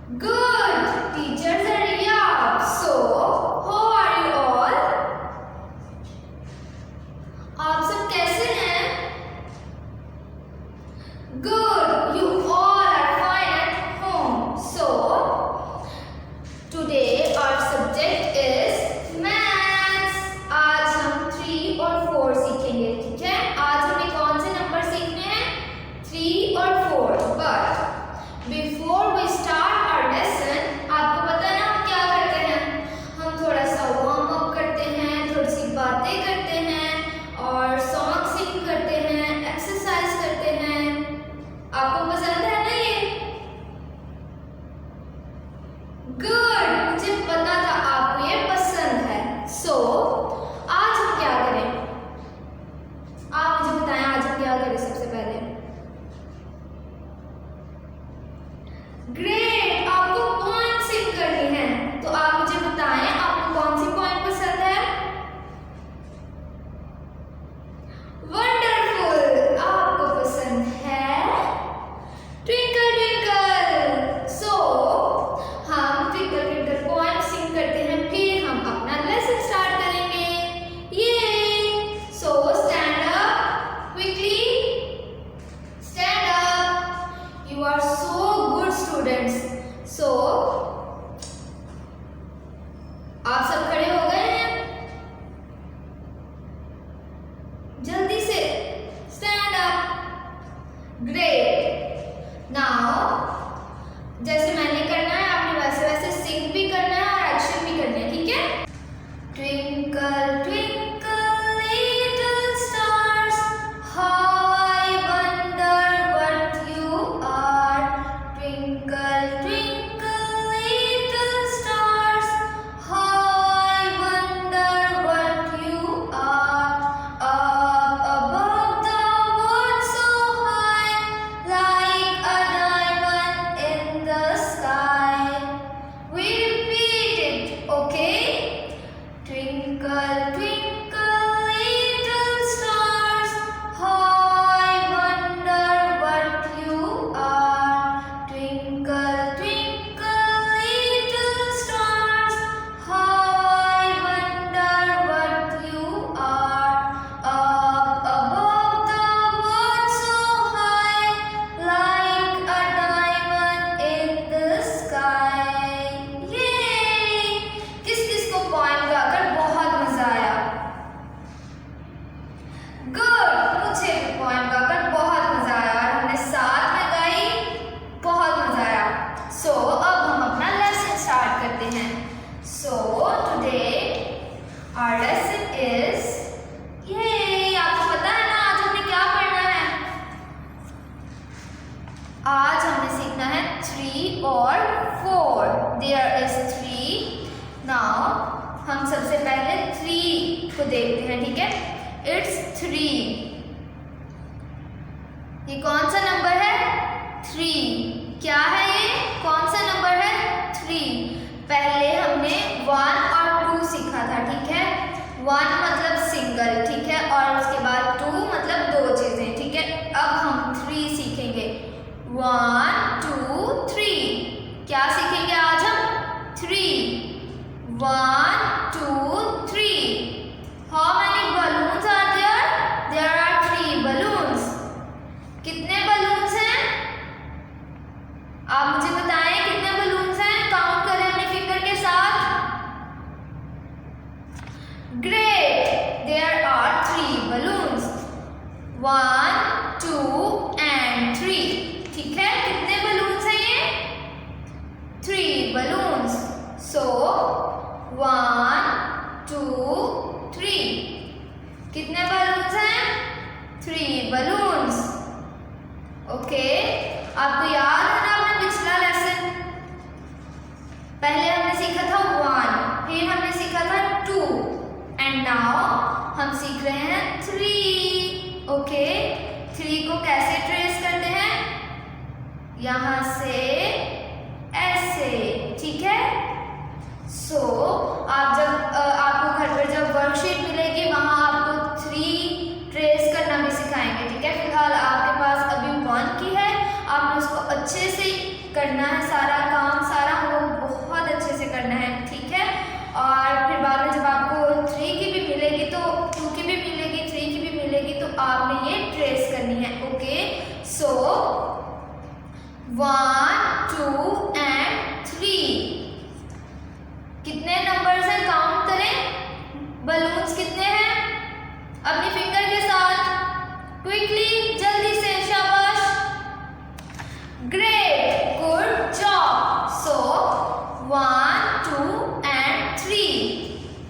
Good. Teachers are here. So, how are you all? आप सब कैसे हैं? Good. You all are fine at home. So, today our subject is maths. आज हम 3 और 4 सीखेंगे, ठीक है? आज हमें कौन से नंबर सीखने हैं? 3 और 4. But before we start our lesson, आपको पता है ना हम क्या करते हैं? हम थोड़ा सा वार्म अप करते हैं, थोड़ी सी बातें करते हैं और सॉन्ग सिंग करते हैं, एक्सरसाइज करते हैं. आपको पसंद है ना ये? गुड. मुझे पता था आपको ये पसंद है. So, आज हम क्या करें? आप मुझे बताएं आज हम क्या करें सबसे पहले. ग्रेट. आपको पोएम सिंग करनी है, तो आप मुझे बताएं आपको कौन सी पोएम पसंद है? वंडरफुल. आपको पसंद है ट्विंकल ट्विंकल. सो हम ट्विंकल ट्विंकल पोएम सिंग करते हैं, फिर हम अपना लेसन स्टार्ट करेंगे. ये so stand up quickly. Stand up. You are so good students. So आप सब खड़े हो गए हैं? जल्दी से स्टैंड अप. ग्रेट. नाउ जैसे मैंने करना है आपने वैसे वैसे सिंग भी करना है और एक्शन भी करना है, ठीक है? Twinkle twinkle little stars, how I wonder what you are. Twinkle twinkle little stars, how I wonder what you are. Up above the world so high, like a diamond in the sky. We repeat it, okay? Twinkle, twinkle, little stars, how I wonder what you are. Twinkle, twinkle, little stars, how I wonder what you are. Up above the world so high, like a diamond in the sky. Yay! किस को poem गाकर बहुत मजा आया? Good. मुझे भी poem गाकर बहुत मजा आया और हमने साथ में गाई, बहुत मजा आया. सो अब हम अपना लेसन स्टार्ट करते हैं. So today our lesson is ये. आपको पता है ना आज हमने क्या पढ़ना है? आज हमने सीखना है 3 और 4. There is 3. नाउ हम सबसे पहले 3 को देखते हैं, ठीक है? इट्स 3. ये कौन सा नंबर है? 3. क्या है ये? कौन सा नंबर है? 3. पहले हमने 1 और 2 सीखा था, ठीक है? 1 मतलब सिंगल, ठीक है? और उसके बाद 2 मतलब दो चीजें, ठीक है? अब हम 3 सीखेंगे. 1 2 3. क्या सीखेंगे आज हम? 3. 1 2 3. How many balloons are there? There are 3 balloons. कितने balloons हैं? आप मुझे बताएं कितने balloons हैं? काउंट करें अपने फिंगर के साथ. Great. There are 3 balloons. 1 2 and 3. ठीक है? कितने balloons हैं ये? 3 balloons. So 1 2 3. कितने balloons हैं? 3 balloons. ओके. आपको याद है ना अपना पिछला लेसन? पहले हमने सीखा था 1, फिर हमने सीखा था 2 एंड नाउ हम सीख रहे हैं 3. ओके. 3 को कैसे ट्रेस करते हैं? यहाँ से ऐसे, ठीक है? सो आप जब आपको घर पर जब वर्कशीट मिलेगी वहाँ आपको 3 ट्रेस करना भी सिखाएंगे, ठीक है? फिलहाल आपके पास अभी 1 की है, आपने उसको अच्छे से करना है सारा काम, सारा ओके, सो 1 2 एंड 3। कितने नंबर्स हैं, काउंट करें। बलून्स कितने हैं अपनी फिंगर के साथ, क्विकली, जल्दी से, शाबाश, great, good job. So 1 2 and 3।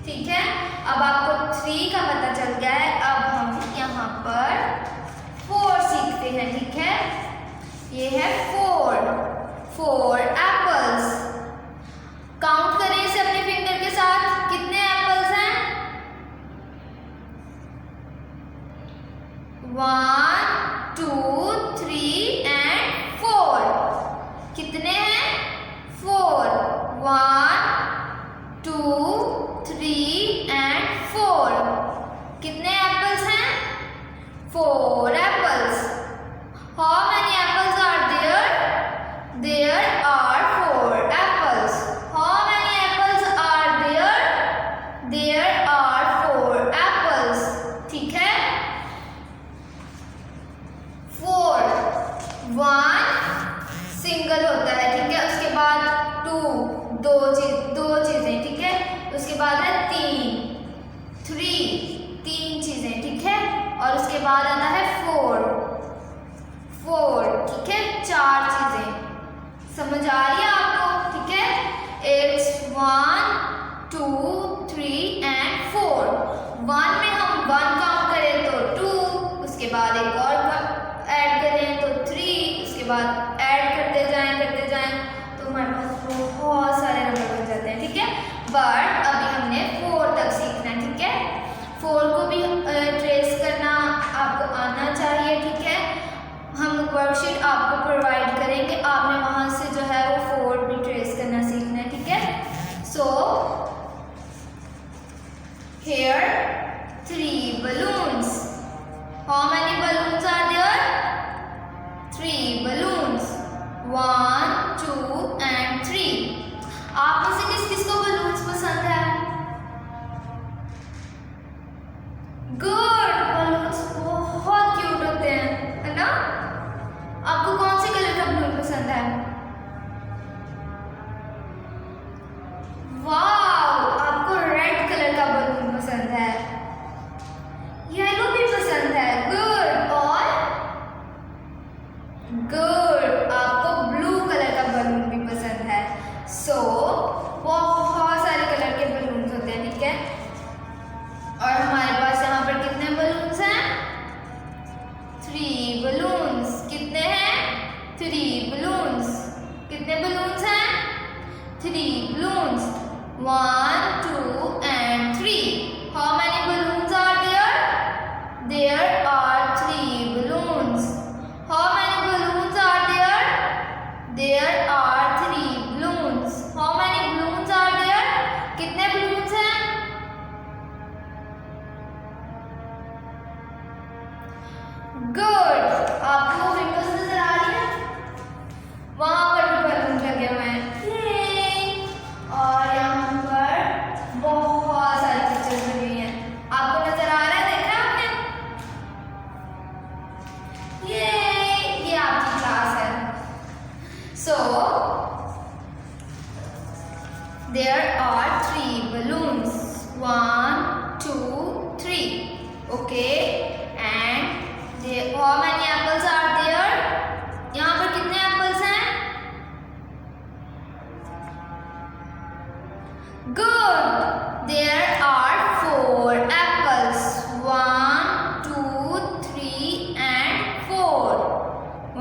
ठीक है, अब आपको 3 का पता चल गया है। अब हम यहाँ पर 4 सीखते हैं। ठीक है, ये है 4 एप्पल्स। काउंट करें इसे अपने फिंगर के साथ, कितने एप्पल्स हैं। 1 2 3 एंड 4। कितने हैं, 4। 1 2 3 एंड 4। कितने एप्पल्स हैं, 4 apples. How many apples are there, there are 4 apples. How many apples are there, there are 4 apples. ठीक है, 4 1 सिंगल होता है। ठीक है, उसके बाद 2 दो चीजें। ठीक है, उसके बाद है 3 चीजें। ठीक है, और उसके बाद आता है 4। ठीक है, 4 चीजें। समझ आ रही है आपको। ठीक है, इट्स 1 2 3 एंड 4। 1 में हम 1 काउंट करें तो 2, उसके बाद एक और ऐड करें तो 3, उसके बाद ऐड करते जाएं तो हमारे पास बहुत सारे नंबर बन जाते हैं। ठीक है, बट अभी हमने 4 तक सीखना है। ठीक है, 4 को भी ट्रेस करना आपको आना चाहिए। ठीक है, हम वर्कशीट आपको प्रोवाइड करेंगे, आपने वहां से जो है वो 4 भी ट्रेस करना सीखना है। ठीक है, so here 3 balloons. How many balloons are there? 3 balloons. 1 2 and 3. आप में से किस किस को बलून्स पसंद है? गुड, बलून्स बहुत क्यूट होते हैं, है ना। आपको कौन से कलर का बलून पसंद है? वाव, आपको रेड कलर का बलून पसंद है, येलो भी पसंद है। गुड, और गुड, आपको ब्लू कलर का बलून भी पसंद है। सो बहुत सारे कलर के बलून्स होते हैं। ठीक है, और हमारे पास यहाँ पर कितने बलून्स हैं, 3 बलून्स। कितने हैं, 3 बलून्स। कितने बलून्स हैं, 3 balloons. 1 2 and 3. How many balloons are there? There are 3 balloons. How many balloons are there? There are 3 balloons. How many balloons are there? कितने balloons हैं? Good. आपको विंडोज नजर आ रही है, वहां पर भी बलून लगे हुए हैं। और यहाँ पर बहुत सारी पिक्चर्स बनी हुई हैं, आपको नजर आ रहा है, देखा आपने। ये आपकी क्लास है। So there are 3 balloons. 1 2 3. Okay, and how many apples are there? यहाँ पर कितने एप्पल्स हैं? Good. There are 4 apples. 1 2 3 and 4.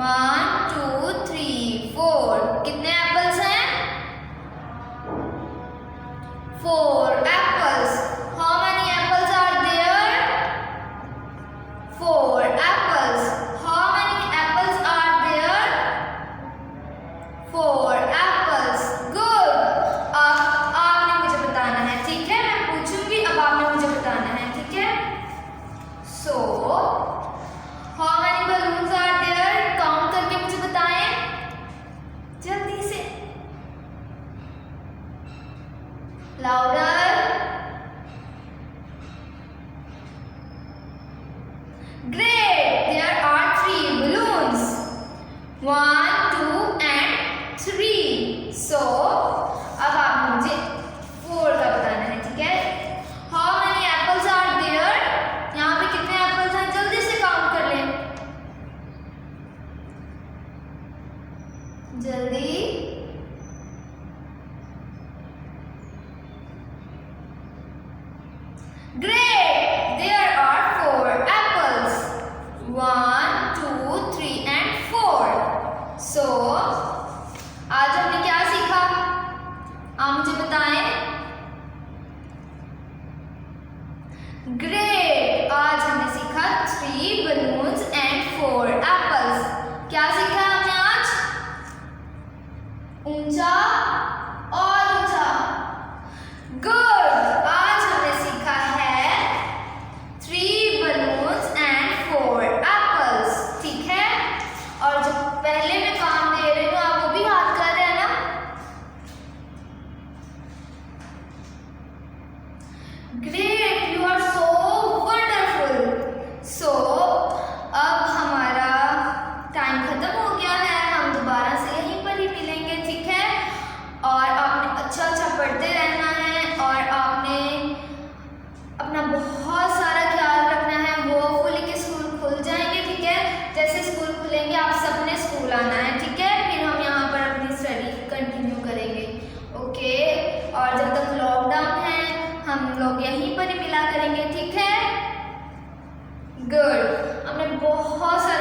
1 2 3 4. कितने एप्पल्स हैं? 4 apples. How many apples are there? 4 apples. How many apples are there? 4 apples. Good. अब आपने मुझे बताना है। ठीक है, मैं पूछूंगी, अब आपने मुझे बताना है। ठीक है, so how many balloons are there? Count करके मुझे बताएं जल्दी से, louder. Great. There are 3 balloons. So अब आप मुझे 4 का बताना है, ठीक है। How many apples are there, यहाँ पे कितने एप्पल्स हैं जल्दी से काउंट कर लें, जल्दी। Great! There are 4 apples. 1, 2, 3 and 4. So, आज हमने क्या सीखा? आप मुझे बताएं। Great! आज हमने सीखा 3 balloons and 4 apples. क्या सीखा हमने आज? ऊंचा और ऊंचा। Good! आज हमने सीखा है 3 balloons and 4 apples, ठीक है। और जो पहले मैं काम दे रही हूँ आप वो भी याद कर रहे हैं ना। Great! You are so wonderful. So अब हमारा टाइम खत्म हो गया है, हम दोबारा से यहीं पर ही मिलेंगे, ठीक है। और आपने अच्छा अच्छा पढ़ते रहना है और आपने अपना बहुत सारा ख्याल रखना है। होपफुली कि स्कूल खुल जाएंगे, ठीक है। जैसे स्कूल खुलेंगे आप सबने स्कूल आना है, ठीक है। फिर हम यहाँ पर अपनी स्टडी कंटिन्यू करेंगे, ओके। और जब तक लॉकडाउन है हम लोग यहीं पर ही मिला करेंगे, ठीक है। गुड, हमने बहुत सारा